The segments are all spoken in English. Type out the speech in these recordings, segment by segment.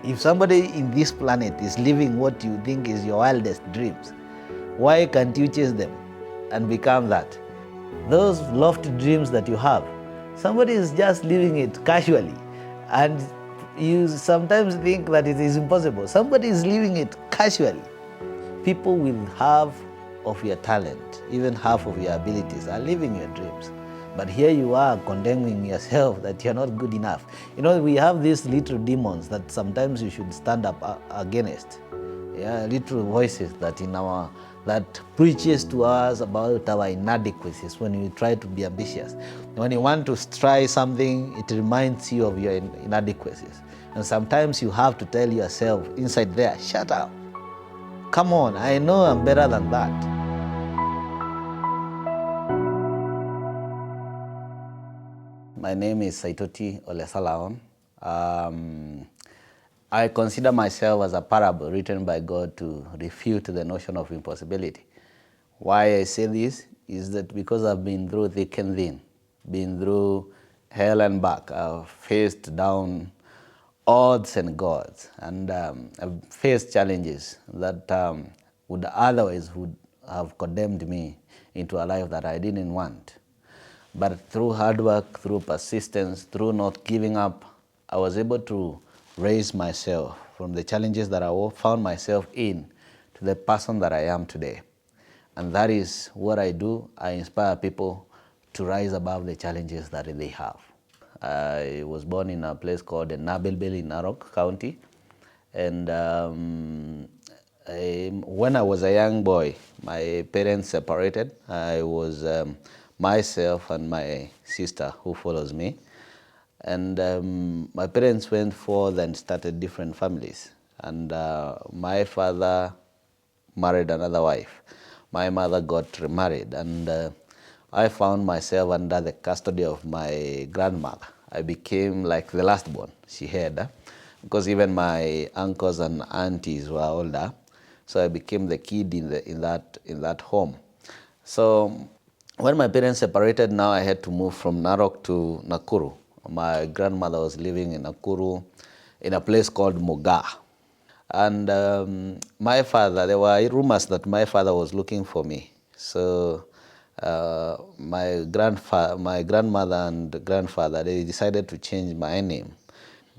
If somebody in this planet is living what you think is your wildest dreams, why can't you chase them and become that? Those lofty dreams that you have, somebody is just living it casually, and you sometimes think that it is impossible. Somebody is living it casually. People with half of your talent, even half of your abilities, are living your dreams. But here you are condemning yourself that you're not good enough. You know, we have these little demons that sometimes you should stand up against. Yeah, little voices that that preaches to us about our inadequacies when you try to be ambitious. When you want to try something, it reminds you of your inadequacies. And sometimes you have to tell yourself inside there, shut up. Come on, I know I'm better than that. My name is Saitoti Salaon. I consider myself as a parable written by God to refute the notion of impossibility. Why I say this is that because I've been through thick and thin, been through hell and back. I've faced down odds and gods, and I've faced challenges that would have condemned me into a life that I didn't want. But through hard work, through persistence, through not giving up, I was able to raise myself from the challenges that I found myself in to the person that I am today. And that is what I do. I inspire people to rise above the challenges that they have. I was born in a place called Nabelbel in Narok County. And when I was a young boy, my parents separated. I was myself and my sister who follows me. And my parents went forth and started different families. And my father married another wife. My mother got remarried, and I found myself under the custody of my grandmother. I became like the last born she had, because even my uncles and aunties were older. So I became the kid in that home. So when my parents separated, now I had to move from Narok to Nakuru. My grandmother was living in Nakuru in a place called Moga. And my father, there were rumors that my father was looking for me. So my grandmother and grandfather, they decided to change my name.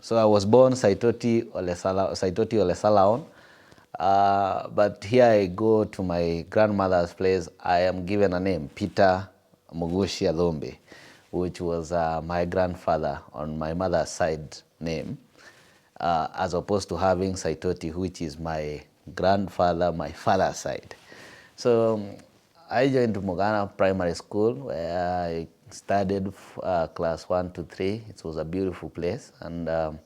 So I was born Saitoti Salaon. But here I go to my grandmother's place. I am given a name, Peter Mugushi Adhombe, which was my grandfather on my mother's side name, as opposed to having Saitoti, which is my grandfather, my father's side. So I joined Mogana Primary School, where I studied class 1 to 3. It was a beautiful place, and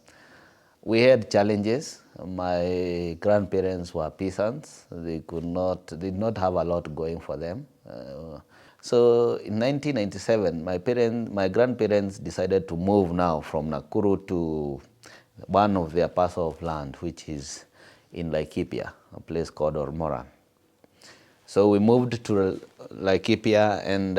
we had challenges. My grandparents were peasants. They did not have a lot going for them. So in 1997, my grandparents decided to move now from Nakuru to one of their parcel of land, which is in Laikipia, a place called Ormoran. So we moved to Laikipia, and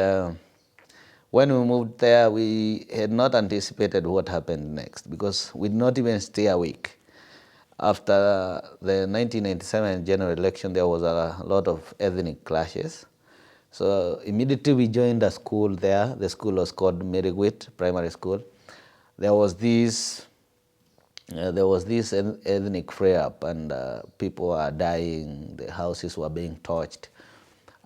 when we moved there, we had not anticipated what happened next, because we did not even stay a week. After the 1997 general election, there was a lot of ethnic clashes. So immediately we joined a school there. The school was called Merigwit Primary School. There was this ethnic flare-up, and people were dying. The houses were being torched.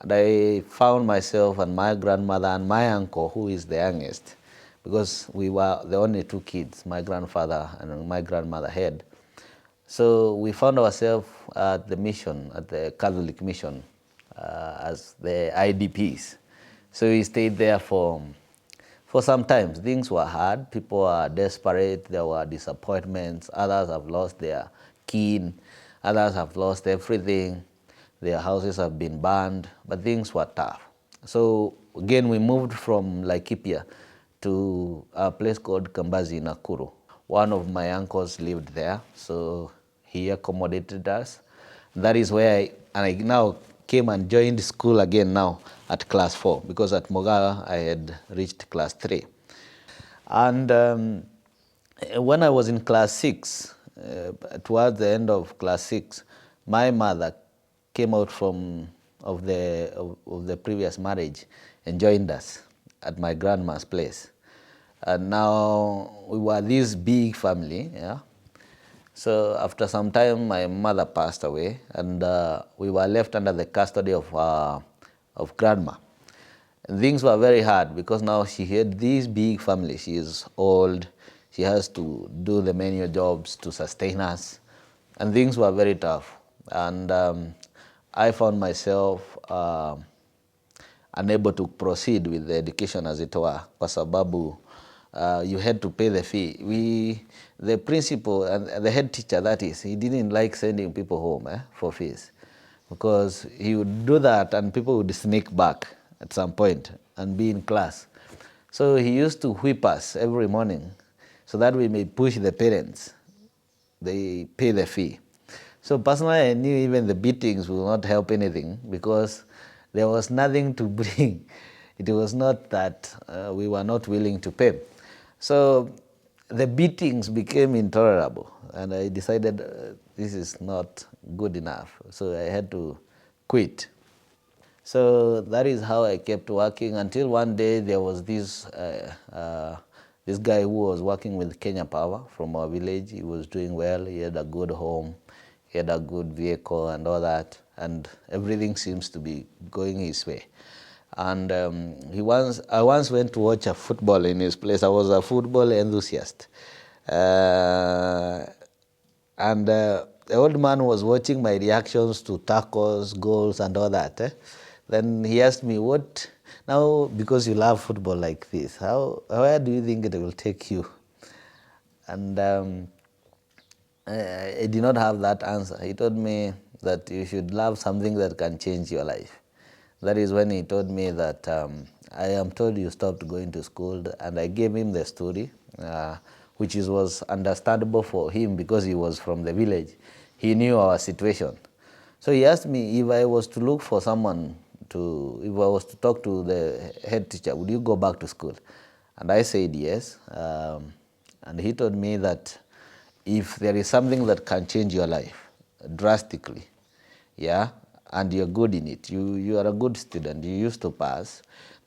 And I found myself and my grandmother and my uncle, who is the youngest, because we were the only two kids my grandfather and my grandmother had. So we found ourselves at the mission, at the Catholic mission, as the IDPs. So we stayed there for some time. Things were hard. People were desperate. There were disappointments. Others have lost their kin. Others have lost everything. Their houses have been burned, but things were tough. So again, we moved from Laikipia to a place called Kambazi, Nakuru. One of my uncles lived there, so he accommodated us. That is where I now came and joined school again now at class 4, because at Moga I had reached class 3. And when I was in class 6, towards the end of class 6, my mother came out of the previous marriage and joined us at my grandma's place. And now we were this big family, yeah. So after some time, my mother passed away, and we were left under the custody of grandma. And things were very hard because now she had this big family. She is old. She has to do the menial jobs to sustain us, and things were very tough. And I found myself unable to proceed with the education, as it were, kwa sababu you had to pay the fee. The principal and the head teacher, that is, he didn't like sending people home for fees, because he would do that and people would sneak back at some point and be in class. So he used to whip us every morning so that we may push the parents. They pay the fee. So personally, I knew even the beatings will not help anything because there was nothing to bring. It was not that we were not willing to pay. So the beatings became intolerable, and I decided this is not good enough. So I had to quit. So that is how I kept working until one day there was this guy who was working with Kenya Power from our village. He was doing well. He had a good home. He had a good vehicle and all that, and everything seems to be going his way. And I once went to watch a football in his place. I was a football enthusiast. And the old man was watching my reactions to tackles, goals, and all that. Then he asked me, "What now? Because you love football like this, where do you think it will take you?" And I did not have that answer. He told me that you should love something that can change your life. That is when he told me that I am told you stopped going to school, and I gave him the story, which was understandable for him because he was from the village. He knew our situation. So he asked me if I was to look for someone if I was to talk to the head teacher, would you go back to school? And I said yes. And he told me that if there is something that can change your life drastically, yeah, and you're good in it, you are a good student, you used to pass,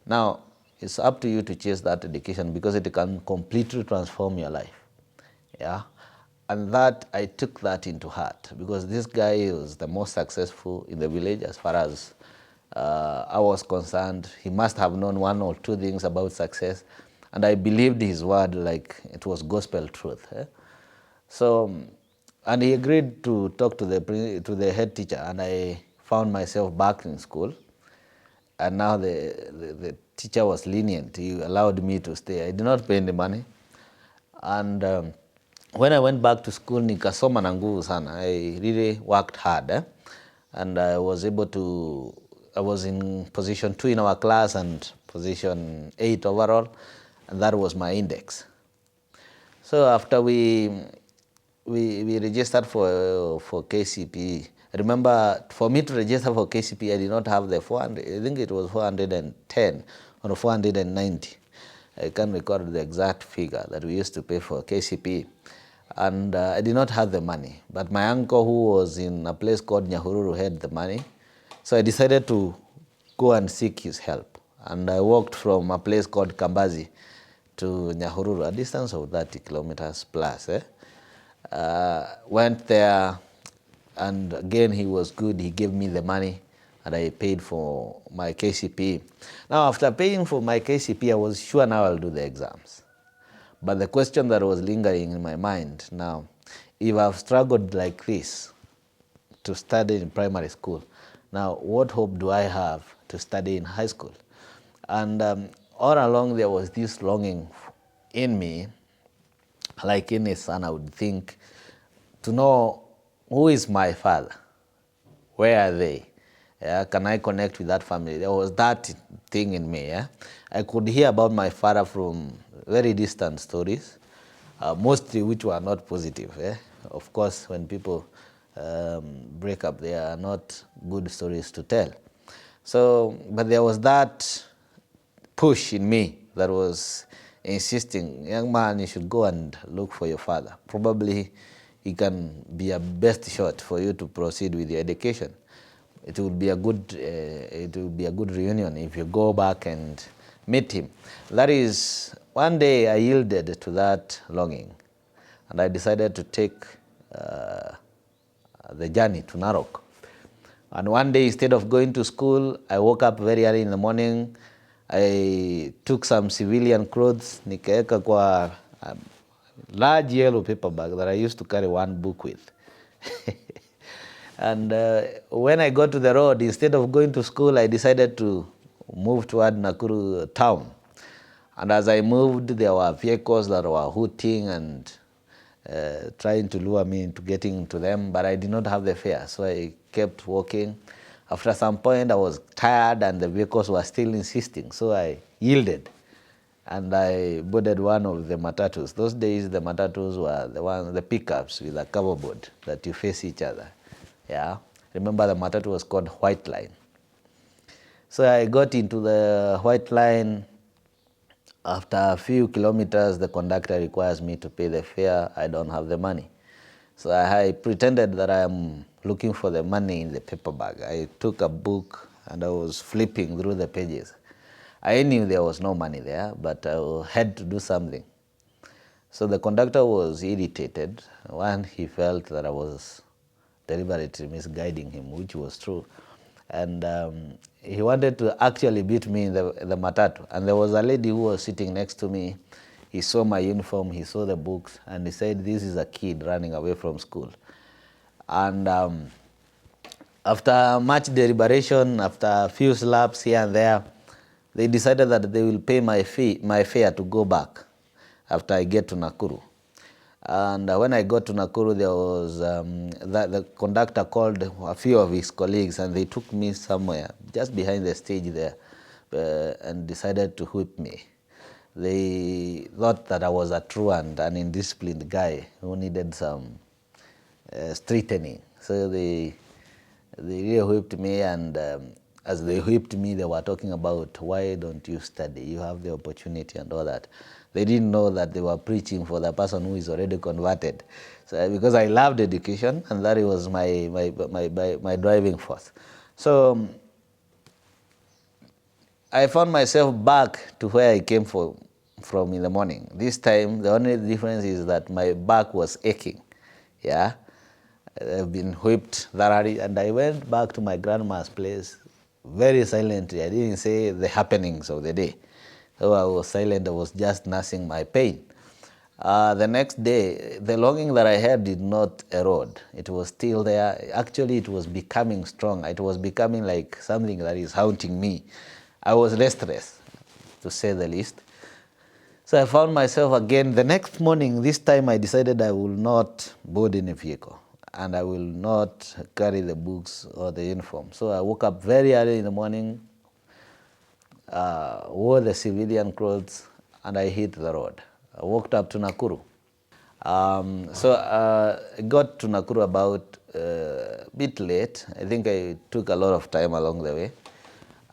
now it's up to you to chase that education because it can completely transform your life, yeah. And that, I took that into heart because this guy was the most successful in the village as far as I was concerned. He must have known one or two things about success, and I believed his word like it was gospel truth. So, and he agreed to talk to the head teacher, and I found myself back in school. And now the teacher was lenient. He allowed me to stay. I did not pay any money. And when I went back to school, nikasoma na nguvu sana. I really worked hard. And I was in position 2 in our class and position 8 overall. And that was my index. So after we registered for KCPE. Remember, for me to register for KCPE, I did not have the 400. I think it was 410 or 490. I can't recall the exact figure that we used to pay for KCPE. And I did not have the money. But my uncle, who was in a place called Nyahururu, had the money. So I decided to go and seek his help. And I walked from a place called Kambazi to Nyahururu, a distance of 30 kilometers plus. Went there, and again he was good. He gave me the money, and I paid for my KCPE. Now, after paying for my KCPE, I was sure now I'll do the exams. But the question that was lingering in my mind now, if I've struggled like this to study in primary school, now what hope do I have to study in high school? And all along there was this longing in me, like any son, I would think, to know who is my father, where are they? Can I connect with that family? There was that thing in me. I could hear about my father from very distant stories, mostly which were not positive. Of course, when people break up, they are not good stories to tell. So, but there was that push in me that was insisting, young man, you should go and look for your father. Probably it can be a best shot for you to proceed with your education. It will be a good reunion if you go back and meet him. That is, one day I yielded to that longing, and I decided to take the journey to Narok. And one day, instead of going to school, I woke up very early in the morning. I took some civilian clothes, nikaeka kwa a large yellow paper bag that I used to carry one book with. And when I got to the road, instead of going to school, I decided to move toward Nakuru town. And as I moved, there were vehicles that were hooting and trying to lure me into getting to them, but I did not have the fare, so I kept walking. After some point, I was tired and the vehicles were still insisting, so I yielded and I boarded one of the matatus. Those days, the matatus were the pickups with a cover board that you face each other. Yeah, remember the matatu was called White Line. So I got into the White Line. After a few kilometers, the conductor requires me to pay the fare. I don't have the money. So I pretended that I am looking for the money in the paper bag. I took a book and I was flipping through the pages. I knew there was no money there, but I had to do something. So the conductor was irritated. One, he felt that I was deliberately misguiding him, which was true. And he wanted to actually beat me in the matatu. And there was a lady who was sitting next to me. He saw my uniform, he saw the books, and he said, this is a kid running away from school. And after much deliberation, after a few slaps here and there, they decided that they will pay my fare to go back after I get to Nakuru. And when I got to Nakuru, there was the conductor called a few of his colleagues, and they took me somewhere just behind the stage there and decided to whip me. They thought that I was a truant and indisciplined guy who needed some straightening. So they really whipped me, and as they whipped me, they were talking about, why don't you study? You have the opportunity and all that. They didn't know that they were preaching for the person who is already converted. So because I loved education, and that was my driving force. So I found myself back to where I came from in the morning. This time, the only difference is that my back was aching. Yeah, I've been whipped thoroughly, and I went back to my grandma's place very silently. I didn't say the happenings of the day. So I was silent. I was just nursing my pain. The next day, the longing that I had did not erode. It was still there. Actually, it was becoming strong. It was becoming like something that is haunting me. I was restless, to say the least. So I found myself again the next morning. This time I decided I will not board in a vehicle, and I will not carry the books or the uniform. So I woke up very early in the morning, wore the civilian clothes, and I hit the road. I walked up to Nakuru. I got to Nakuru about a bit late. I think I took a lot of time along the way.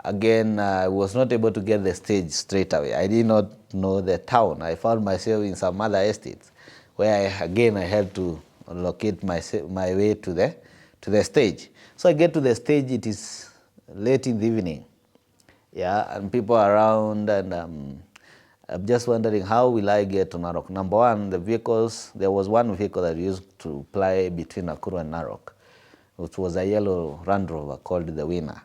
Again, I was not able to get the stage straight away. I did not know the town. I found myself in some other estates where I had to locate my way to the stage. So I get to the stage, it is late in the evening. Yeah, and people are around, and I'm just wondering, how will I get to Narok? Number one, the vehicles, there was one vehicle that used to ply between Nakuru and Narok, which was a yellow Land Rover called the Winner.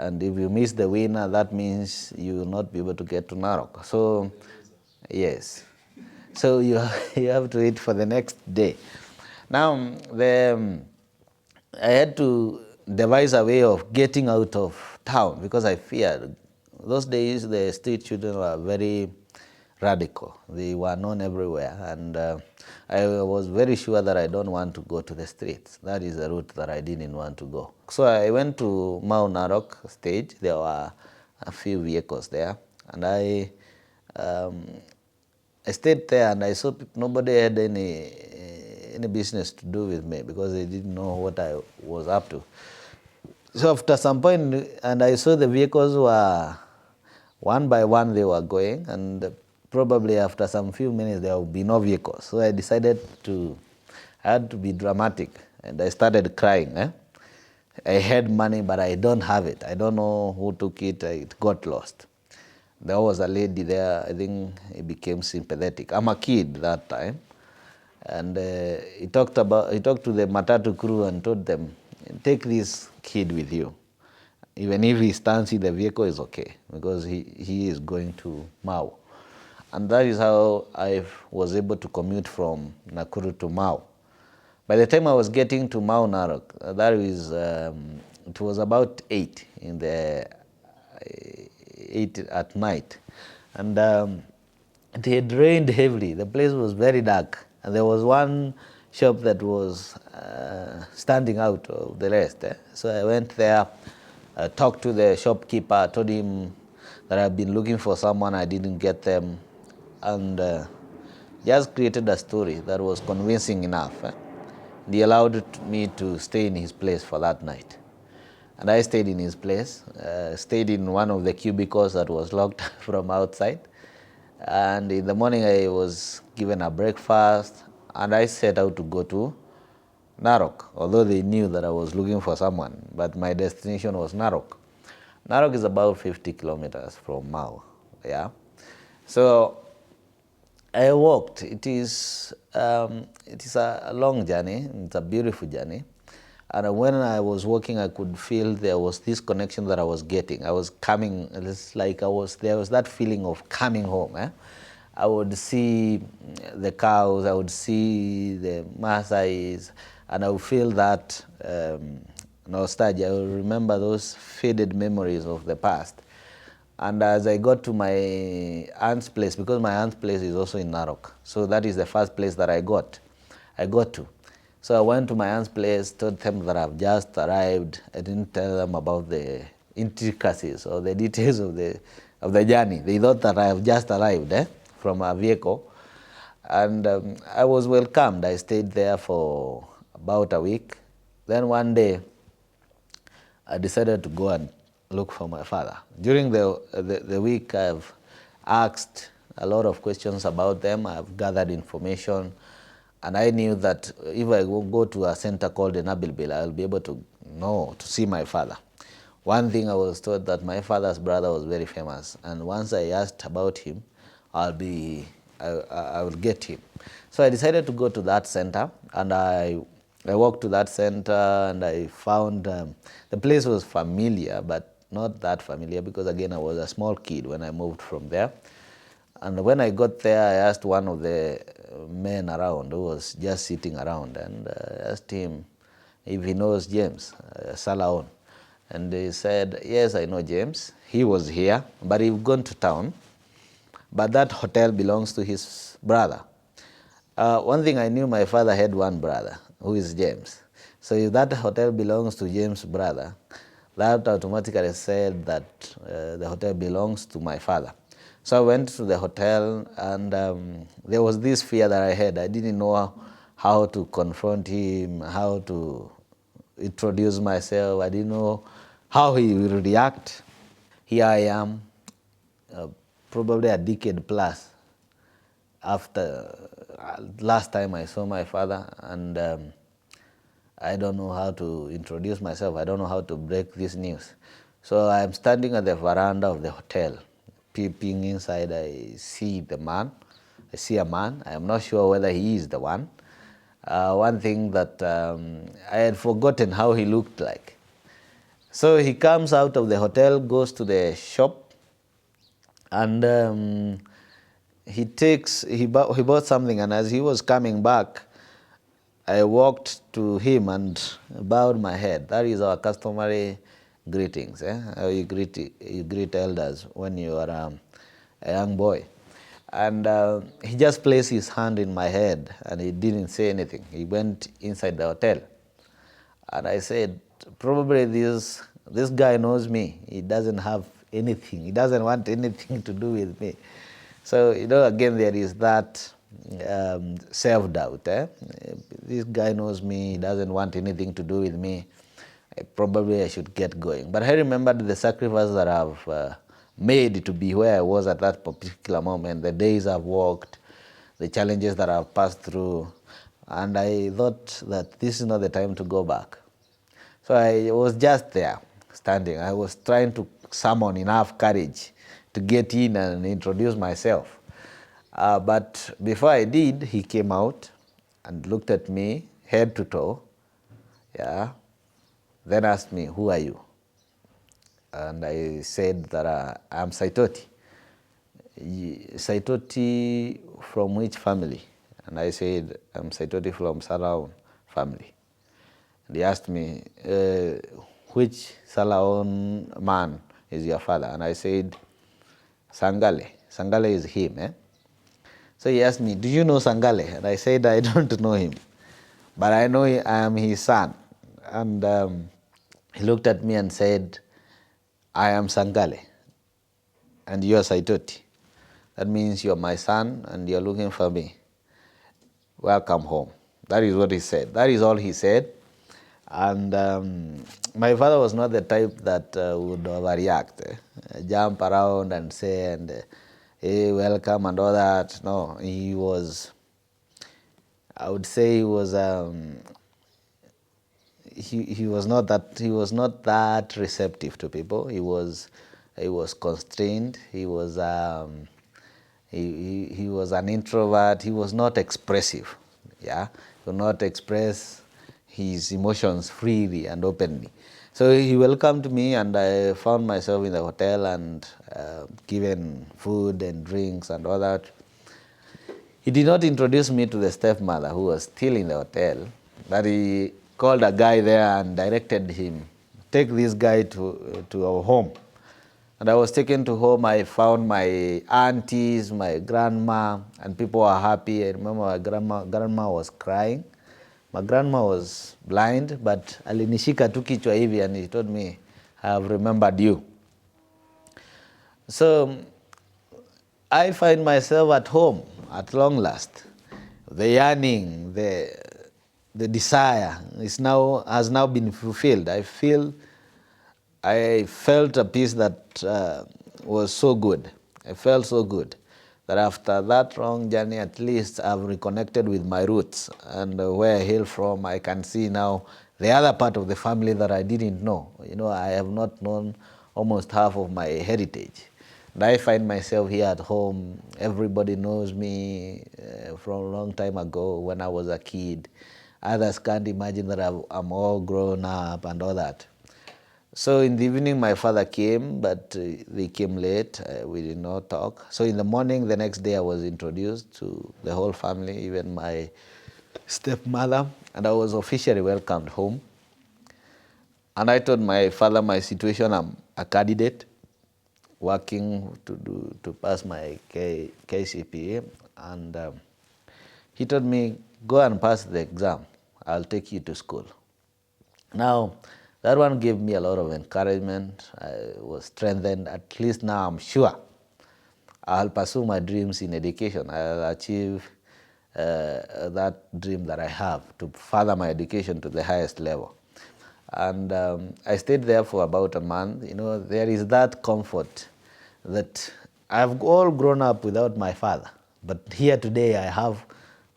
And if you miss the Winner, that means you will not be able to get to Narok. So, yes. So you have to wait for the next day. Now, I had to devise a way of getting out of town because I feared. Those days, the street children were very radical. They were known everywhere, and I was very sure that I don't want to go to the streets. That is a route that I didn't want to go. So I went to Mao Narok stage. There were a few vehicles there, and I stayed there, and I saw nobody had any business to do with me because they didn't know what I was up to. So after some point, and I saw the vehicles were one by one they were going, and probably after some few minutes there would be no vehicles. So I decided to I had to be dramatic, and I started crying. I had money, but I don't have it. I don't know who took it. It got lost. There was a lady there. I think he became sympathetic. I'm a kid that time, and he talked to the matatu crew and told them, take this kid with you. Even if he stands in the vehicle, is okay, because he is going to Mao. And that is how I was able to commute from Nakuru to Mao. By the time I was getting to Mao Narok, it was about 8 at night. And it had rained heavily. The place was very dark. And there was one shop that was standing out of the rest. So I went there, talked to the shopkeeper, told him that I've been looking for someone, I didn't get them, and just created a story that was convincing enough. He allowed me to stay in his place for that night. And I stayed in his place, stayed in one of the cubicles that was locked from outside. And in the morning I was given a breakfast, and I set out to go to Narok, although they knew that I was looking for someone, but my destination was Narok. Narok is about 50 kilometers from Mao, yeah? So I walked. It is a long journey. It's a beautiful journey. And when I was walking, I could feel there was this connection that I was getting. I was coming, it's like there was that feeling of coming home. I would see the cows, I would see the Maasais, and I would feel that nostalgia. I would remember those faded memories of the past. And as I got to my aunt's place, because my aunt's place is also in Narok, so that is the first place that I got to. So I went to my aunt's place, told them that I've just arrived. I didn't tell them about the intricacies or the details of the journey. They thought that I have just arrived from a vehicle. And I was welcomed. I stayed there for about a week. Then one day, I decided to go and look for my father. During the week, I've asked a lot of questions about them. I've gathered information. And I knew that if I go to a center called the Nabilbil, I'll be able to see my father. One thing I was told that my father's brother was very famous. And once I asked about him, I will get him. So I decided to go to that center, and I walked to that center, and I found the place was familiar, but not that familiar, because again, I was a small kid when I moved from there. And when I got there, I asked one of the men around who was just sitting around, and I asked him if he knows James, Salaon. And he said, yes, I know James. He was here, but he's gone to town. But that hotel belongs to his brother. One thing I knew, my father had one brother, who is James. So if that hotel belongs to James' brother, that automatically said that the hotel belongs to my father. So I went to the hotel, and there was this fear that I had. I didn't know how to confront him, how to introduce myself. I didn't know how he will react. Here I am, probably a decade plus after last time I saw my father, and I don't know how to introduce myself. I don't know how to break this news. So I'm standing at the veranda of the hotel, peeping inside. I see a man. I am not sure whether he is the one. One thing that I had forgotten how he looked like. So he comes out of the hotel, goes to the shop, and he bought something, and as he was coming back, I walked to him and bowed my head. That is our customary greetings. How you greet elders when you are a young boy. And he just placed his hand in my head, and he didn't say anything. He went inside the hotel. And I said, probably this guy knows me. He doesn't have anything. He doesn't want anything to do with me. So, again, there is that self-doubt. This guy knows me. He doesn't want anything to do with me. Probably I should get going. But I remembered the sacrifice that I've made to be where I was at that particular moment, the days I've walked, the challenges that I've passed through. and I thought that this is not the time to go back. So I was just there, standing. I was trying to summon enough courage to get in and introduce myself. But before I did, he came out and looked at me head to toe, yeah, then asked me, "Who are you?" And I said that I'm Saitoti. Saitoti from which family? And I said, I'm Saitoti from Salaon family. And he asked me, which Salaon man is your father? And I said, Sangale. Sangale is him. So he asked me, do you know Sangale? And I said, I don't know him, but I know I am his son. And he looked at me and said, I am Sangale, and you are Saitoti. That means you're my son and you're looking for me. Welcome home. That is what he said. That is all he said. And my father was not the type that would overreact, jump around and say, hey, welcome and all that. No, he was, I would say he was not that receptive to people. He was constrained. He was he was an introvert. He was not expressive. Yeah, he could not express his emotions freely and openly. So he welcomed me, and I found myself in the hotel and given food and drinks and all that. He did not introduce me to the stepmother, who was still in the hotel, but he called a guy there and directed him, take this guy to our home. And I was taken to home. I found my aunties, my grandma, and people were happy. I remember my grandma was crying. My grandma was blind, but alinishika tu kichwa hivi, and he told me, I have remembered you. So I find myself at home at long last. The yearning, the desire has now been fulfilled. I felt a peace that was so good. I felt so good that after that long journey, at least I've reconnected with my roots, and where I hail from, I can see now the other part of the family that I didn't know. I have not known almost half of my heritage. And I find myself here at home. Everybody knows me from a long time ago when I was a kid. Others can't imagine that I'm all grown up and all that. So in the evening, my father came, but they came late. We did not talk. So in the morning, the next day, I was introduced to the whole family, even my stepmother, and I was officially welcomed home. And I told my father my situation. I'm a candidate working to pass my KCPA, and he told me, go and pass the exam. I'll take you to school. Now, that one gave me a lot of encouragement. I was strengthened. At least now I'm sure I'll pursue my dreams in education. I'll achieve that dream that I have to further my education to the highest level. And I stayed there for about a month. There is that comfort that I've all grown up without my father, but here today I have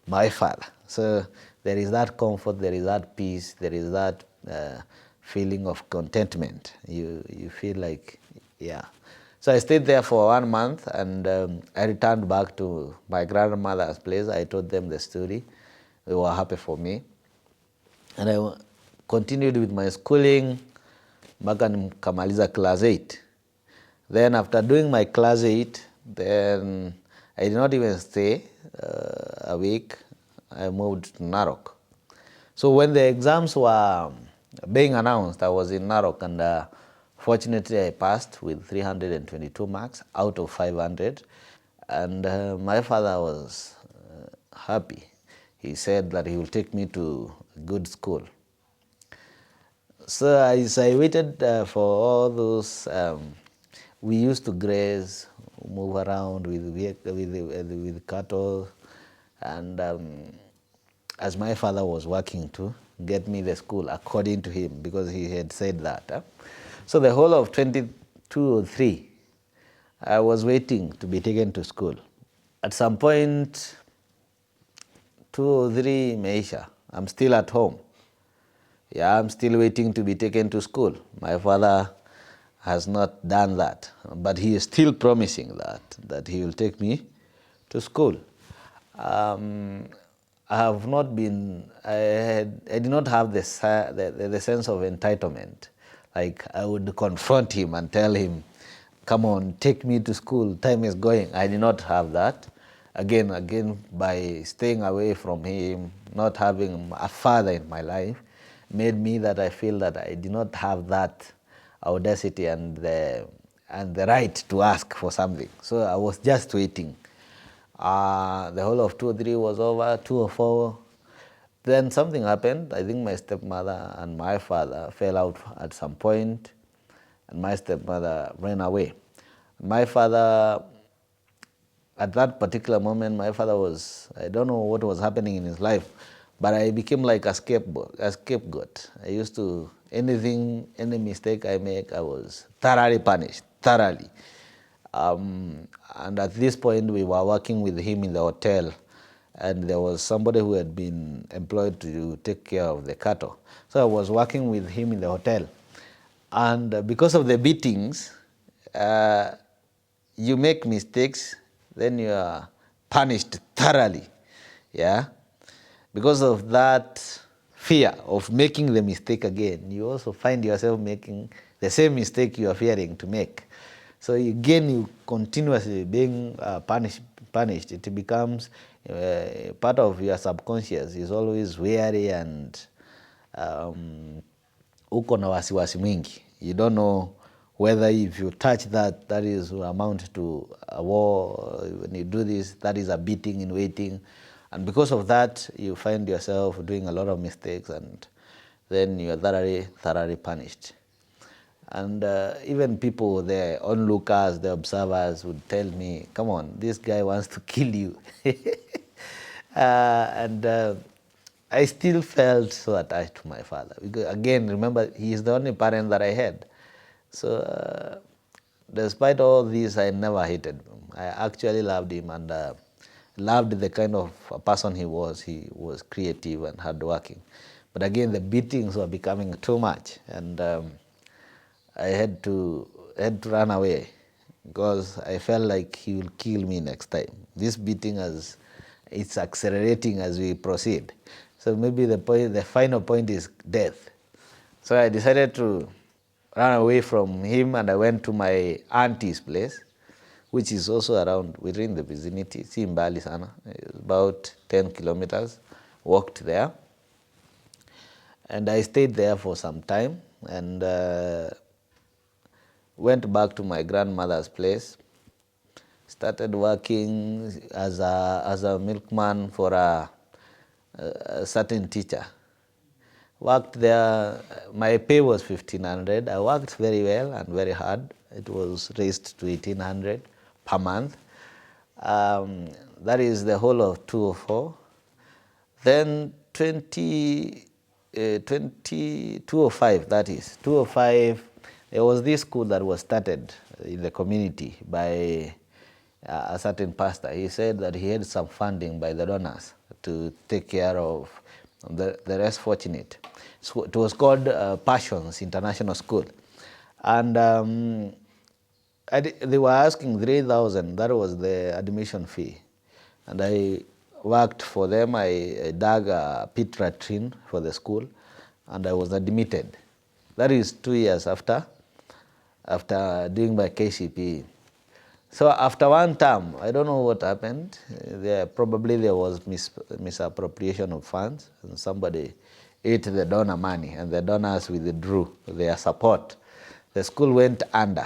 my father. So there is that comfort, there is that peace, there is that feeling of contentment. You feel like, yeah. So I stayed there for 1 month, and I returned back to my grandmother's place. I told them the story. They were happy for me. And I continued with my schooling mpaka nikamaliza class 8. Then after doing my class 8, then I did not even stay a week. I moved to Narok. So when the exams were being announced, I was in Narok, and fortunately I passed with 322 marks out of 500. And my father was happy. He said that he will take me to a good school. So as I waited for all those, we used to graze, move around with cattle, and as my father was working to get me the school according to him, because he had said that. So the whole of 22 or 3, I was waiting to be taken to school. At some point, 2 or 3 imeisha. I'm still at home. Yeah, I'm still waiting to be taken to school. My father has not done that, but he is still promising that he will take me to school. I have not been, I did not have the sense of entitlement. Like I would confront him and tell him, come on, take me to school, time is going. I did not have that. Again, by staying away from him, not having a father in my life, made me that I feel that I did not have that audacity and the right to ask for something. So I was just waiting. The whole of 203 was over, 204. Then something happened. I think my stepmother and my father fell out at some point, and my stepmother ran away. My father, at that particular moment, my father was, I don't know what was happening in his life, but I became like a scapegoat. I used to, any mistake I make, I was thoroughly punished, thoroughly. And at this point, we were working with him in the hotel, and there was somebody who had been employed to take care of the cattle. So I was working with him in the hotel. And because of the beatings, you make mistakes, then you are punished thoroughly. Yeah? Because of that fear of making the mistake again, you also find yourself making the same mistake you are fearing to make. So again, you continuously being punished. It becomes part of your subconscious is always wary and uko na wasiwasi mwingi. You don't know whether if you touch that, that is amount to a war. When you do this, that is a beating in waiting. And because of that, you find yourself doing a lot of mistakes, and then you are thoroughly punished. And even people, the onlookers, the observers would tell me, come on, this guy wants to kill you. And I still felt so attached to my father. Because again, remember, he is the only parent that I had. So despite all this, I never hated him. I actually loved him and loved the kind of person he was. He was creative and hardworking. But again, the beatings were becoming too much. And I had to run away because I felt like he will kill me next time. This beating it's accelerating as we proceed. So maybe the final point is death. So I decided to run away from him, and I went to my auntie's place, which is also around within the vicinity. Si mbali sana, about 10 kilometers. Walked there, and I stayed there for some time, and went back to my grandmother's place, started working as a milkman for a certain teacher. Worked there, my pay was 1,500. I worked very well and very hard. It was raised to 1,800 per month. That is the whole of 204. Then 205, that is, 205, there was this school that was started in the community by a certain pastor. He said that he had some funding by the donors to take care of the less fortunate. So it was called Passions International School. And they were asking 3,000, that was the admission fee. And I worked for them. I dug a pit latrine for the school, and I was admitted. That is 2 years after doing my KCPE. So after one term, I don't know what happened. Probably there was misappropriation of funds, and somebody ate the donor money, and the donors withdrew their support. The school went under.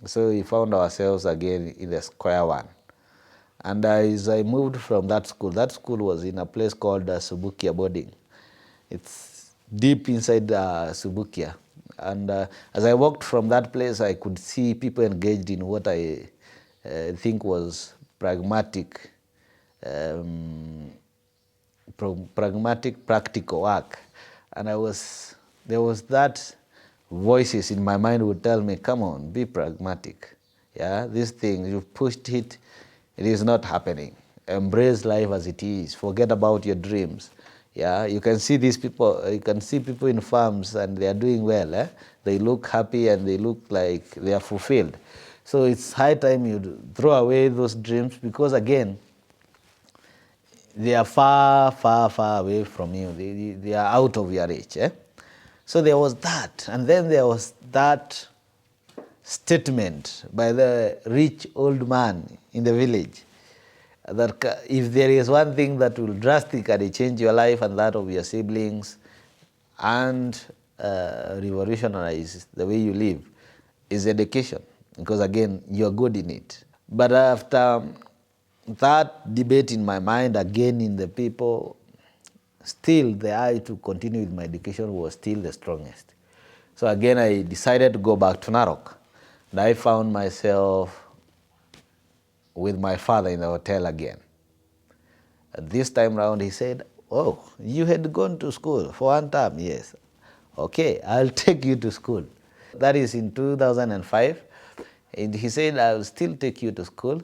So we found ourselves again in the square one. And as I moved from that school was in a place called Subukia Boarding. It's deep inside Subukia. And as I walked from that place, I could see people engaged in what I think was pragmatic, practical work. And there was that voices in my mind would tell me, come on, be pragmatic. Yeah, this thing, you've pushed it, it is not happening. embrace life as it is. Forget about your dreams. Yeah, you can see these people. You can see people in farms and they are doing well. They look happy and they look like they are fulfilled. So it's high time you throw away those dreams, because again, they are far, far, far away from you. They are out of your reach. So there was that, and then there was that statement by the rich old man in the village that if there is one thing that will drastically change your life and that of your siblings and revolutionize the way you live, is education, because again, you're good in it. But after that debate in my mind, again in the people, still the eye to continue with my education was still the strongest. So again, I decided to go back to Narok. And I found myself with my father in the hotel again. This time round, he said, "Oh, you had gone to school for one term?" "Yes." "Okay, I'll take you to school." That is in 2005. And he said, "I'll still take you to school."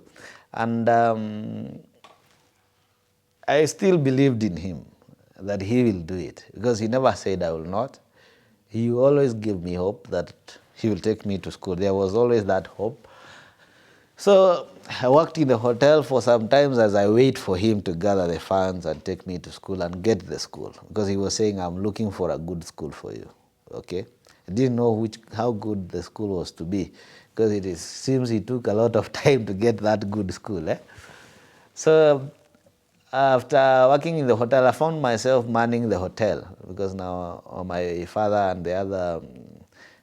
And I still believed in him that he will do it, because he never said I will not. He always gave me hope that he will take me to school. There was always that hope. So I worked in the hotel for some time as I wait for him to gather the funds and take me to school and get the school, because he was saying, "I'm looking for a good school for you." Okay, I didn't know how good the school was to be, because seems he took a lot of time to get that good school. So after working in the hotel, I found myself manning the hotel, because now my father and the other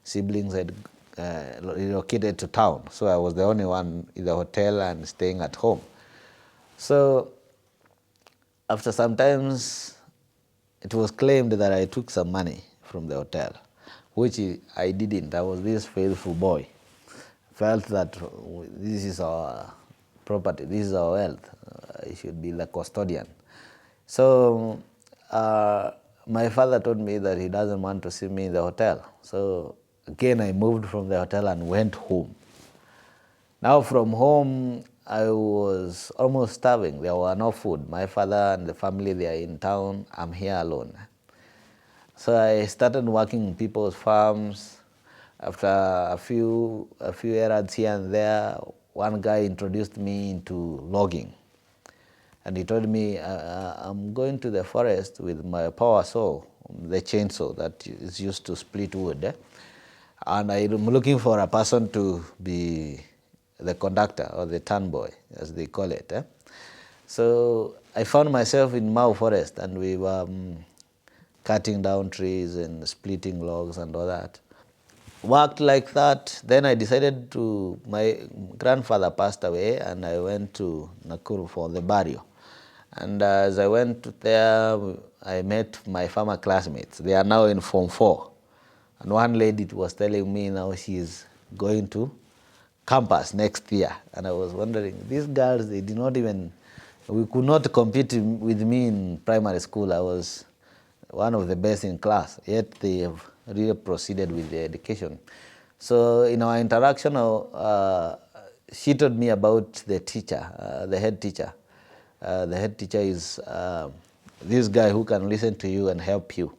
siblings had relocated to town. So I was the only one in the hotel and staying at home. So after some times, it was claimed that I took some money from the hotel, which I didn't. I was this faithful boy. Felt that this is our property, this is our wealth. I should be the custodian. So my father told me that he doesn't want to see me in the hotel. So again, I moved from the hotel and went home. Now from home, I was almost starving. There were no food. My father and the family, they are in town. I'm here alone. So I started working in people's farms. After a few errands here and there, one guy introduced me into logging. And he told me, "I'm going to the forest with my power saw, the chainsaw that is used to split wood. And I'm looking for a person to be the conductor or the turn boy, as they call it." So I found myself in Mao forest, and we were cutting down trees and splitting logs and all that. Worked like that. Then I decided my grandfather passed away, and I went to Nakuru for the burial. And as I went there, I met my former classmates. They are now in Form 4. And one lady was telling me now she's going to campus next year. And I was wondering, these girls, they did not even, we could not compete with me in primary school. I was one of the best in class, yet they have really proceeded with their education. So in our interaction, she told me about the teacher, the head teacher. The head teacher is this guy who can listen to you and help you.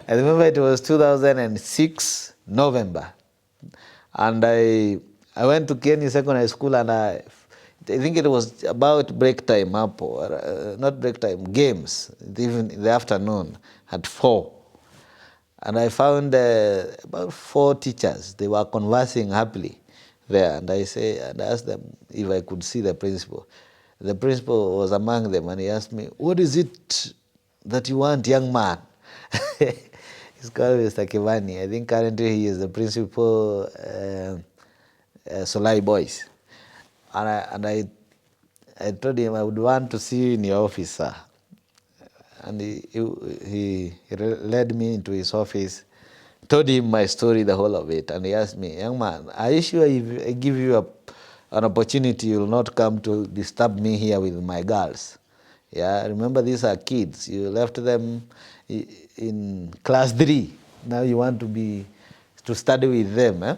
I remember it was 2006, November. And I went to Kenny Secondary School, and I think it was about break time, not break time, games, even in the afternoon at 4. And I found about 4 teachers. They were conversing happily there. And I asked them if I could see the principal. The principal was among them, and he asked me, "What is it that you want, young man?" He's called Mr. Kivani. I think currently he is the principal, Solai Boys. And I told him I would want to see you in your office, sir. And he led me into his office, told him my story, the whole of it. And he asked me, "Young man, are you sure if I give you an opportunity, you will not come to disturb me here with my girls? Yeah, remember these are kids. You left them in class 3. Now you want to study with them."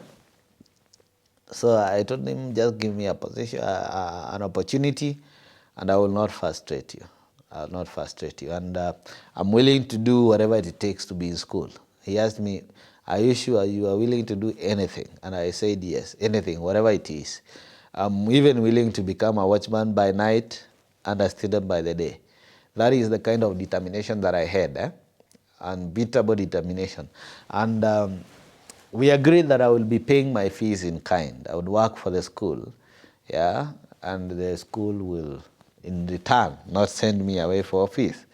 So I told him, "Just give me an opportunity, and I will not frustrate you. I will not frustrate you. And I'm willing to do whatever it takes to be in school. He asked me, are you sure you are willing to do anything? And I said yes, anything, whatever it is. I'm even willing to become a watchman by night and a student by the day. That is the kind of determination that I had, unbeatable determination. And we agreed that I will be paying my fees in kind. I would work for the school, yeah, and the school will, in return, not send me away for fees.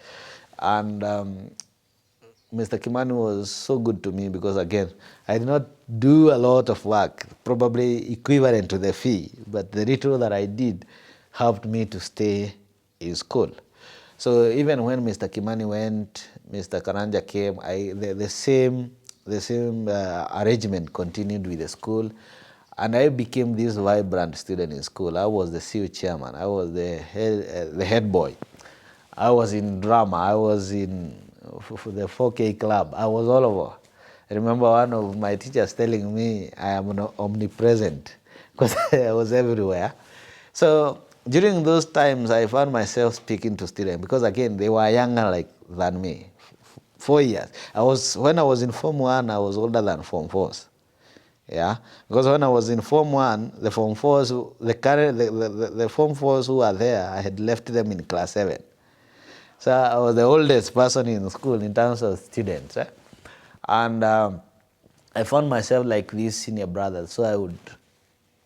And Mr. Kimani was so good to me because, again, I did not do a lot of work, probably equivalent to the fee, but the little that I did helped me to stay in school. So even when Mr. Kimani went, Mr. Karanja came, the same arrangement continued with the school, and I became this vibrant student in school. I was the CU chairman. I was the head boy. I was in drama. I was in the 4K club. I was all over. I remember one of my teachers telling me I am omnipresent because I was everywhere. So during those times, I found myself speaking to students because, again, they were younger than me, 4 years. When I was in Form 1, I was older than Form 4s. Yeah, because when I was in Form 1, the Form 4s, the Form 4s who were there, I had left them in Class 7. So I was the oldest person in school in terms of students. And I found myself like these senior brothers, so I would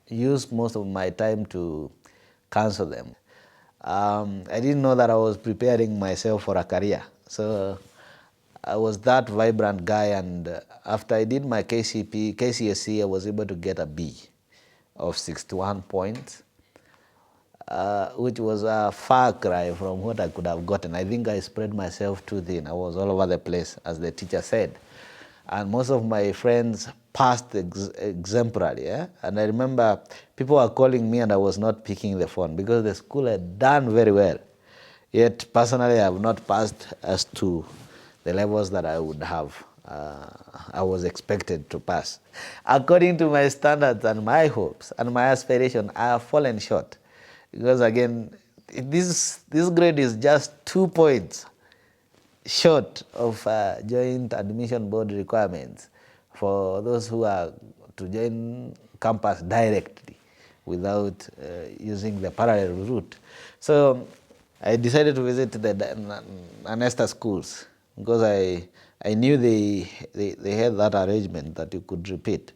use most of my time to counsel them. I didn't know that I was preparing myself for a career. So I was that vibrant guy, and after I did my KCSE, I was able to get a B of 61 points. Which was a far cry from what I could have gotten. I think I spread myself too thin. I was all over the place, as the teacher said. And most of my friends passed exemplarily. And I remember people were calling me and I was not picking the phone because the school had done very well. Yet, personally, I have not passed as to the levels that I would have. I was expected to pass. According to my standards and my hopes and my aspiration, I have fallen short. Because, again, this grade is just 2 points short of joint admission board requirements for those who are to join campus directly without using the parallel route. So I decided to visit the Esther schools because I knew they had that arrangement that you could repeat.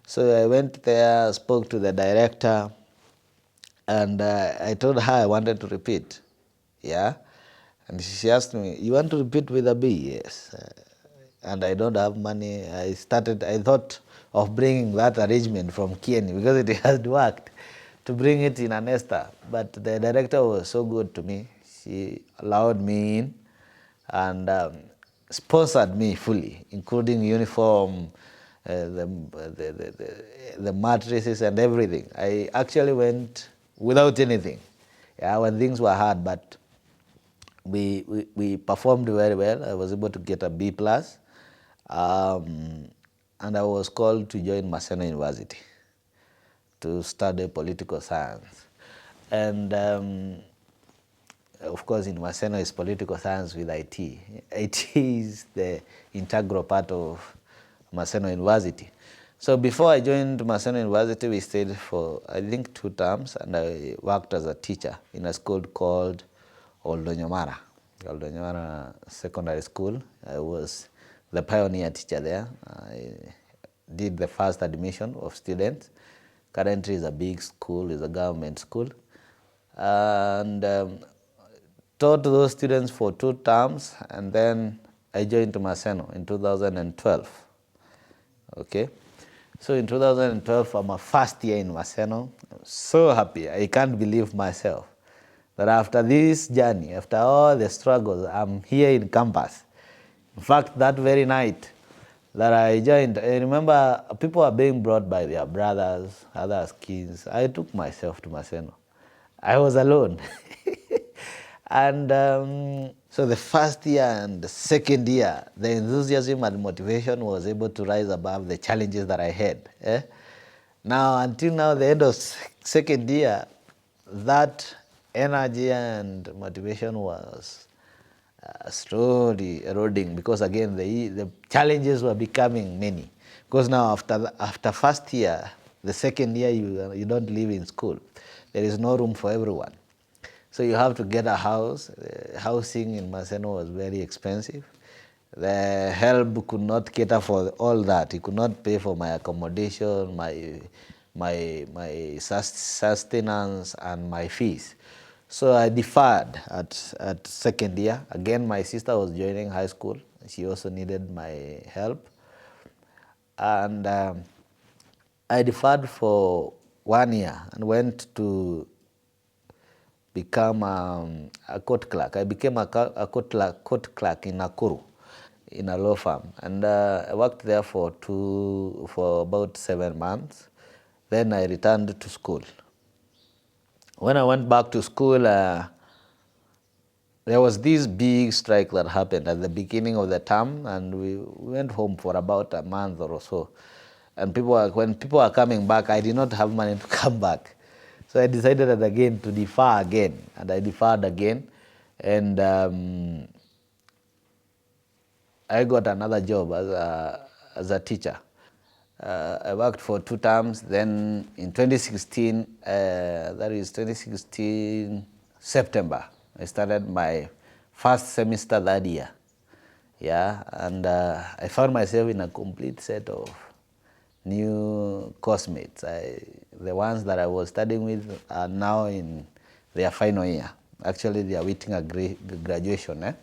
So I went there, spoke to the director, and I told her I wanted to repeat, yeah? And she asked me, you want to repeat with a B? Yes. And I don't have money. I thought of bringing that arrangement from Kieni because it had worked, to bring it in an Esther. But the director was so good to me. She allowed me in and sponsored me fully, including uniform, the mattresses and everything. I actually went without anything, yeah, when things were hard, but we performed very well. I was able to get a B+, and I was called to join Maseno University to study political science. And of course, in Maseno is political science with IT. IT is the integral part of Maseno University. So before I joined Maseno University, we stayed for, I think, 2 terms, and I worked as a teacher in a school called Oldonyamara Secondary School. I was the pioneer teacher there. I did the first admission of students. Currently, it's a big school, it's a government school. And taught those students for 2 terms, and then I joined Maseno in 2012. Okay? So in 2012, I'm a first year in Maseno. I'm so happy. I can't believe myself that after this journey, after all the struggles, I'm here in campus. In fact, that very night that I joined, I remember people were being brought by their brothers, other kids. I took myself to Maseno. I was alone. And so the first year and the second year, the enthusiasm and motivation was able to rise above the challenges that I had. Now, until now, the end of second year, that energy and motivation was slowly eroding, because again the challenges were becoming many. Because now after first year, the second year you don't live in school. There is no room for everyone. So you have to get a house. Housing in Maseno was very expensive. The help could not cater for all that. He could not pay for my accommodation, my sustenance, and my fees. So I deferred at second year. Again, my sister was joining high school. She also needed my help. And I deferred for 1 year and went to become a court clerk. I became a court clerk in Nakuru, in a law firm, and I worked there for about 7 months. Then I returned to school. When I went back to school, there was this big strike that happened at the beginning of the term, and we went home for about a month or so. And when people were coming back, I did not have money to come back. So I decided that again to defer again, and I deferred again. And I got another job as a teacher. I worked for 2 terms. Then in 2016, that is 2016 September, I started my first semester that year. Yeah, and I found myself in a complete set of new course mates. The ones that I was studying with are now in their final year. Actually, they are waiting a graduation.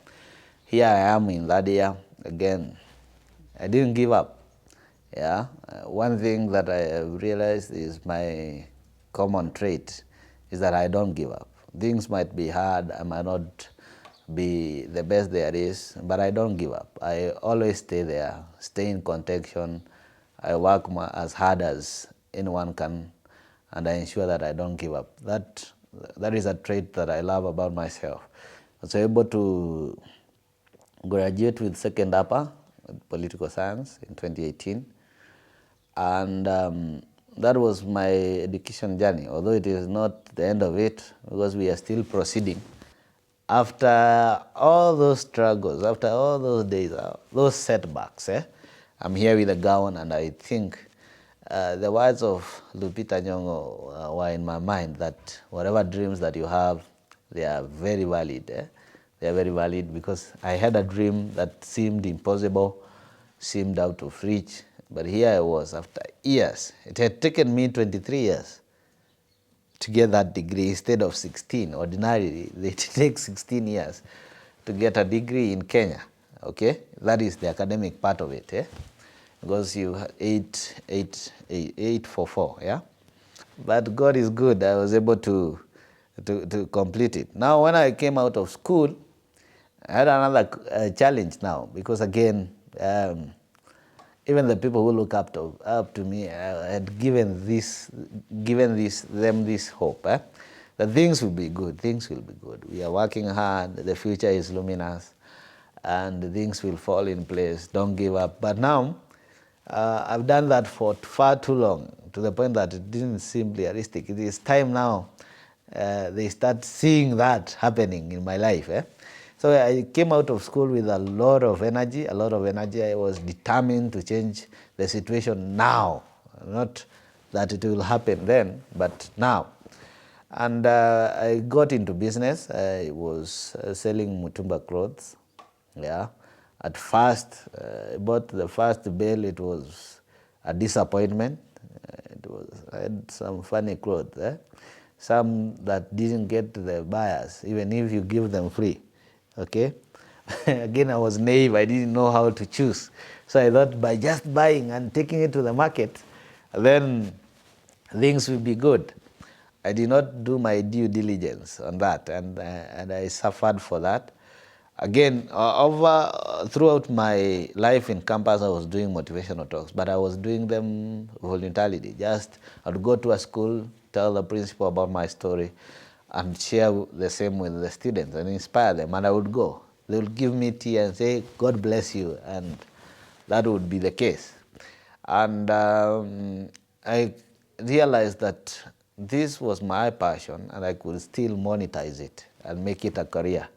Here I am in that year. Again, I didn't give up. Yeah, one thing that I have realized is my common trait is that I don't give up. Things might be hard, I might not be the best there is, but I don't give up. I always stay there, stay in contention. I work as hard as anyone can, and I ensure that I don't give up. That is a trait that I love about myself. I was able to graduate with second upper with political science in 2018. And that was my education journey, although it is not the end of it, because we are still proceeding. After all those struggles, after all those days, those setbacks, I'm here with a gown, and I think the words of Lupita Nyong'o were in my mind, that whatever dreams that you have, they are very valid. They are very valid, because I had a dream that seemed impossible, seemed out of reach, but here I was after years. It had taken me 23 years to get that degree instead of 16. Ordinarily, it takes 16 years to get a degree in Kenya. Okay, that is the academic part of it. Because you 844. Yeah, but God is good. I was able to complete it. Now, when I came out of school, I had another challenge now, because again, even the people who look up to me had given them this hope, that things will be good, things will be good. We are working hard, the future is luminous, and things will fall in place. Don't give up. But now, I've done that for far too long, to the point that it didn't seem realistic. It is time now they start seeing that happening in my life. So I came out of school with a lot of energy. I was determined to change the situation now, not that it will happen then, but now. And I got into business. I was selling mutumba clothes. Yeah. At first, I bought the first bale. It was a disappointment. I had some funny clothes. Some that didn't get the buyers, even if you give them free. Okay. Again, I was naive. I didn't know how to choose. So I thought by just buying and taking it to the market, then things will be good. I did not do my due diligence on that, and I suffered for that. Again, throughout my life in campus, I was doing motivational talks, but I was doing them voluntarily. Just I'd go to a school, tell the principal about my story, and share the same with the students and inspire them, and I would go. They would give me tea and say, God bless you, and that would be the case. And I realized that this was my passion and I could still monetize it and make it a career.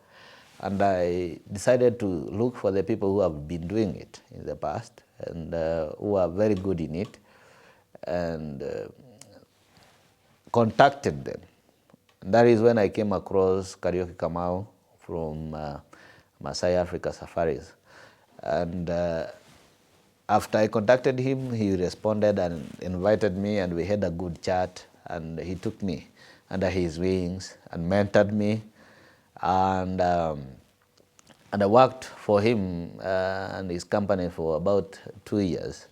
And I decided to look for the people who have been doing it in the past and who are very good in it, and contacted them. And that is when I came across Karaoke Kamau from Masai Africa Safaris. And after I contacted him, he responded and invited me, and we had a good chat, and he took me under his wings and mentored me. And I worked for him and his company for about 2 years,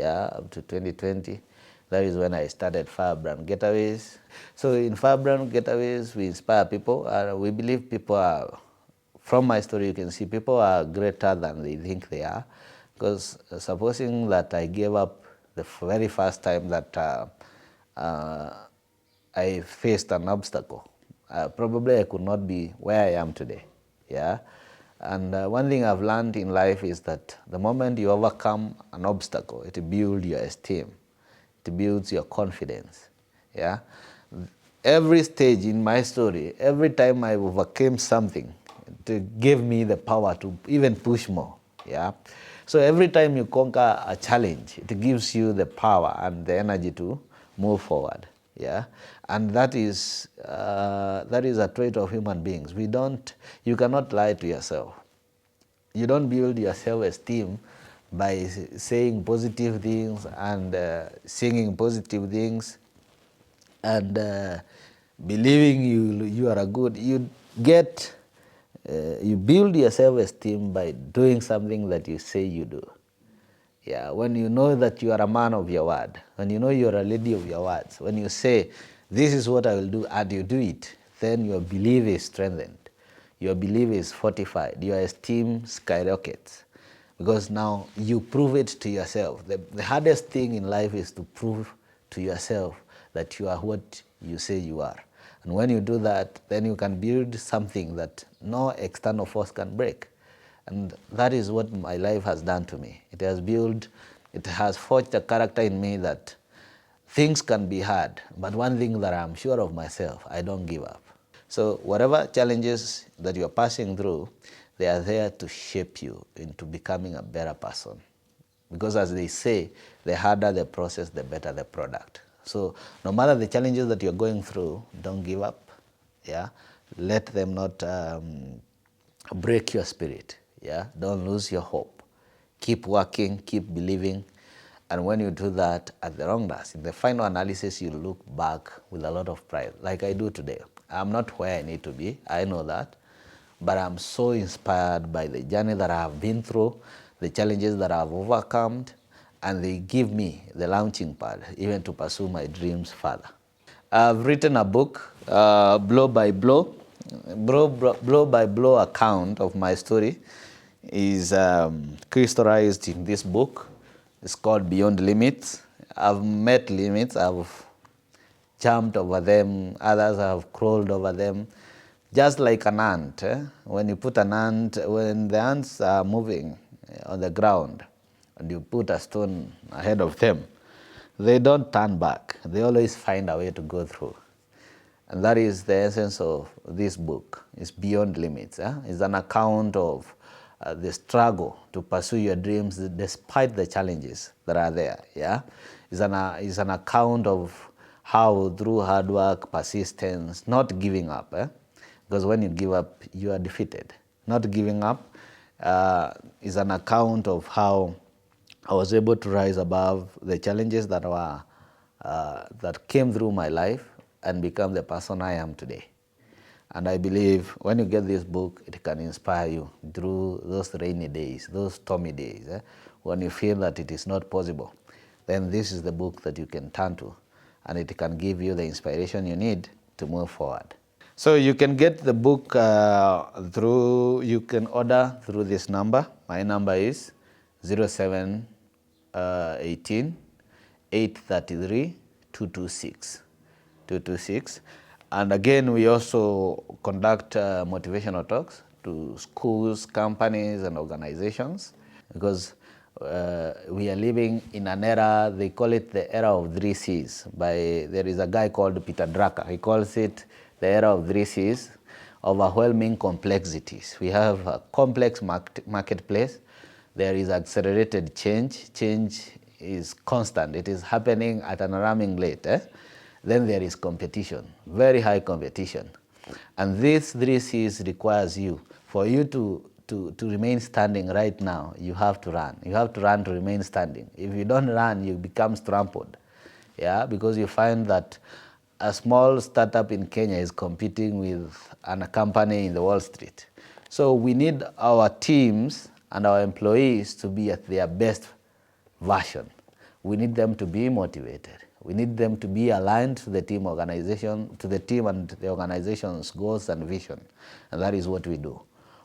up to 2020. That is when I started Firebrand Getaways. So in Firebrand Getaways, we inspire people. We believe people are, from my story, you can see people are greater than they think they are. Because supposing that I gave up the very first time that I faced an obstacle, probably I could not be where I am today. And one thing I've learned in life is that the moment you overcome an obstacle, it builds your esteem, it builds your confidence. Every stage in my story, every time I overcame something, it gave me the power to even push more. So every time you conquer a challenge, it gives you the power and the energy to move forward. And that is a trait of human beings. You cannot lie to yourself. You don't build your self-esteem by saying positive things and singing positive things and believing you are a good. You build your self-esteem by doing something that you say you do. When you know that you are a man of your word, when you know you are a lady of your words, when you say, this is what I will do, and you do it, then your belief is strengthened. Your belief is fortified. Your esteem skyrockets. Because now you prove it to yourself. The hardest thing in life is to prove to yourself that you are what you say you are. And when you do that, then you can build something that no external force can break. And that is what my life has done to me. It has forged a character in me that things can be hard, but one thing that I'm sure of myself, I don't give up. So whatever challenges that you're passing through, they are there to shape you into becoming a better person. Because as they say, the harder the process, the better the product. So no matter the challenges that you're going through, don't give up. Let them not break your spirit. Don't lose your hope. Keep working, keep believing. And when you do that, at the long run, in the final analysis, you look back with a lot of pride, like I do today. I'm not where I need to be, I know that, but I'm so inspired by the journey that I have been through, the challenges that I've overcome, and they give me the launching pad even to pursue my dreams further. I've written a book, blow by blow account of my story is crystallized in this book. It's called Beyond Limits. I've met limits, I've jumped over them, others have crawled over them. Just like an ant, when you put an ant, when the ants are moving on the ground and you put a stone ahead of them, they don't turn back. They always find a way to go through. And that is the essence of this book. It's Beyond Limits. It's an account of the struggle to pursue your dreams despite the challenges that are there. It's an account of how through hard work, persistence, not giving up. Because when you give up, you are defeated. Not giving up is an account of how I was able to rise above the challenges that came through my life and become the person I am today. And I believe when you get this book, it can inspire you through those rainy days, those stormy days, when you feel that it is not possible. Then this is the book that you can turn to, and it can give you the inspiration you need to move forward. So you can get the book you can order through this number. My number is 0718 833 226. And again, we also conduct motivational talks to schools, companies, and organizations, because we are living in an era, they call it the era of 3Cs. There is a guy called Peter Drucker. He calls it the era of 3Cs, overwhelming complexities. We have a complex marketplace. There is accelerated change. Change is constant. It is happening at an alarming rate. Then there is competition, very high competition. And these 3Cs requires you, for you to remain standing right now, you have to run. You have to run to remain standing. If you don't run, you become trampled. Yeah, because you find that a small startup in Kenya is competing with a company in the Wall Street. So we need our teams and our employees to be at their best version. We need them to be motivated. We need them to be aligned to the team organization, to the team and the organization's goals and vision. And that is what we do.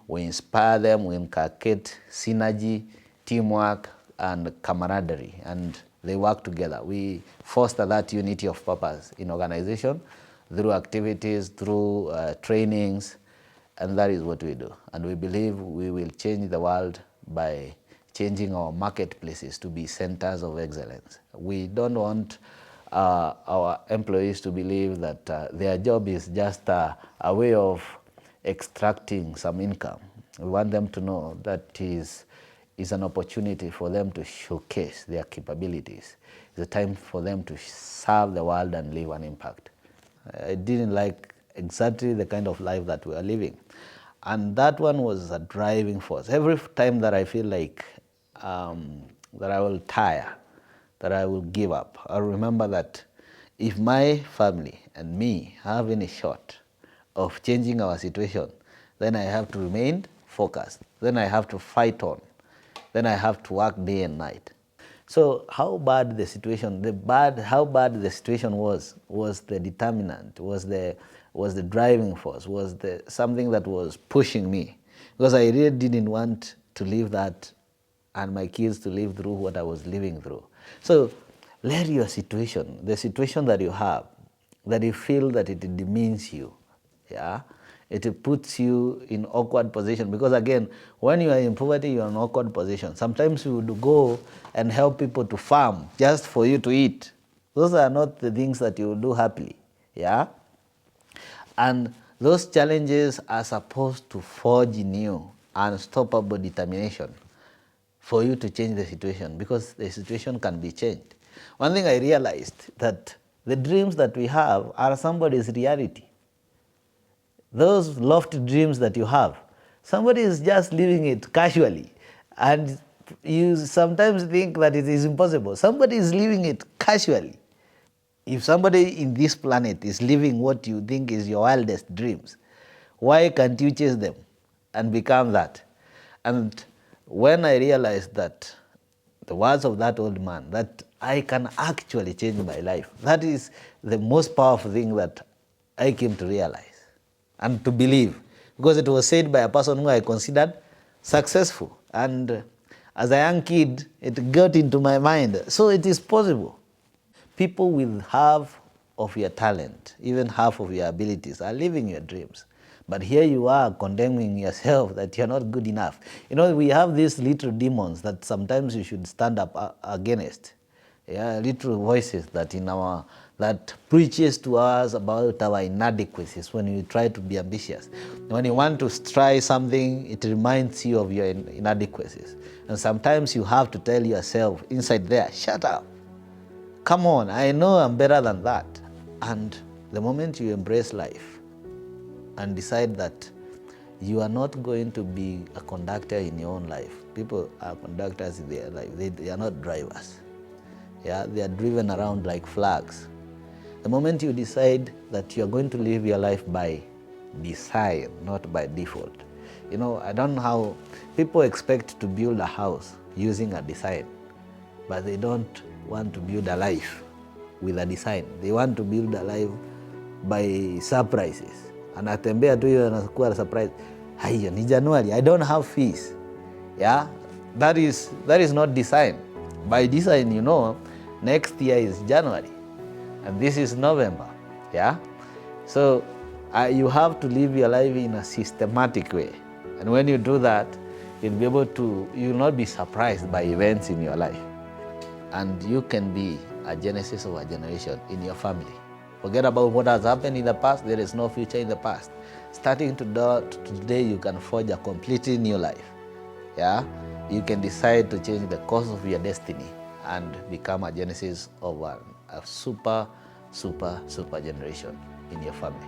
We inspire them, we inculcate synergy, teamwork, and camaraderie, and they work together. We foster that unity of purpose in organization through activities, through trainings, and that is what we do. And we believe we will change the world by changing our marketplaces to be centers of excellence. We don't want our employees to believe that their job is just a way of extracting some income. We want them to know that is an opportunity for them to showcase their capabilities. It's a time for them to serve the world and leave an impact. I didn't like exactly the kind of life that we are living. And that one was a driving force. Every time that I feel like that I will tire, that I will give up, I remember that if my family and me have any shot of changing our situation, then I have to remain focused. Then I have to fight on. Then I have to work day and night. So how bad the situation, how bad the situation was the determinant, was the driving force, was something that was pushing me. Because I really didn't want to live that and my kids to live through what I was living through. So let your situation, the situation that you have, that you feel that it demeans you, yeah, it puts you in awkward position. Because again, when you are in poverty, you are in awkward position. Sometimes you would go and help people to farm just for you to eat. Those are not the things that you will do happily, yeah? And those challenges are supposed to forge in you unstoppable determination for you to change the situation, because the situation can be changed. One thing I realized, that the dreams that we have are somebody's reality. Those lofty dreams that you have, somebody is just living it casually, and you sometimes think that it is impossible. Somebody is living it casually. If somebody in this planet is living what you think is your wildest dreams, why can't you chase them and become that? And when I realized that the words of that old man, that I can actually change my life, that is the most powerful thing that I came to realize and to believe, because it was said by a person who I considered successful. And as a young kid, it got into my mind. So it is possible. People with half of your talent, even half of your abilities, are living your dreams. But here you are condemning yourself that you're not good enough. You know, we have these little demons that sometimes you should stand up against. Yeah, little voices that preaches to us about our inadequacies when you try to be ambitious. When you want to try something, it reminds you of your inadequacies. And sometimes you have to tell yourself inside there, shut up. Come on, I know I'm better than that. And the moment you embrace life and decide that you are not going to be a conductor in your own life. People are conductors in their life. They are not drivers. Yeah, they are driven around like flags. The moment you decide that you are going to live your life by design, not by default. You know, I don't know how people expect to build a house using a design, but they don't want to build a life with a design. They want to build a life by surprises. Anatembea tu hiyo anakuwa surprise. Haiyo ni January, I don't have fees. Yeah, that is not design. By design, you know, next year is January, and this is November. Yeah, so you have to live your life in a systematic way, and when you do that, you'll be able to, you will not be surprised by events in your life. And you can be a genesis of a generation in your family. Forget about what has happened in the past. There is no future in the past. Starting today, you can forge a completely new life. Yeah, you can decide to change the course of your destiny and become a genesis of a super generation in your family.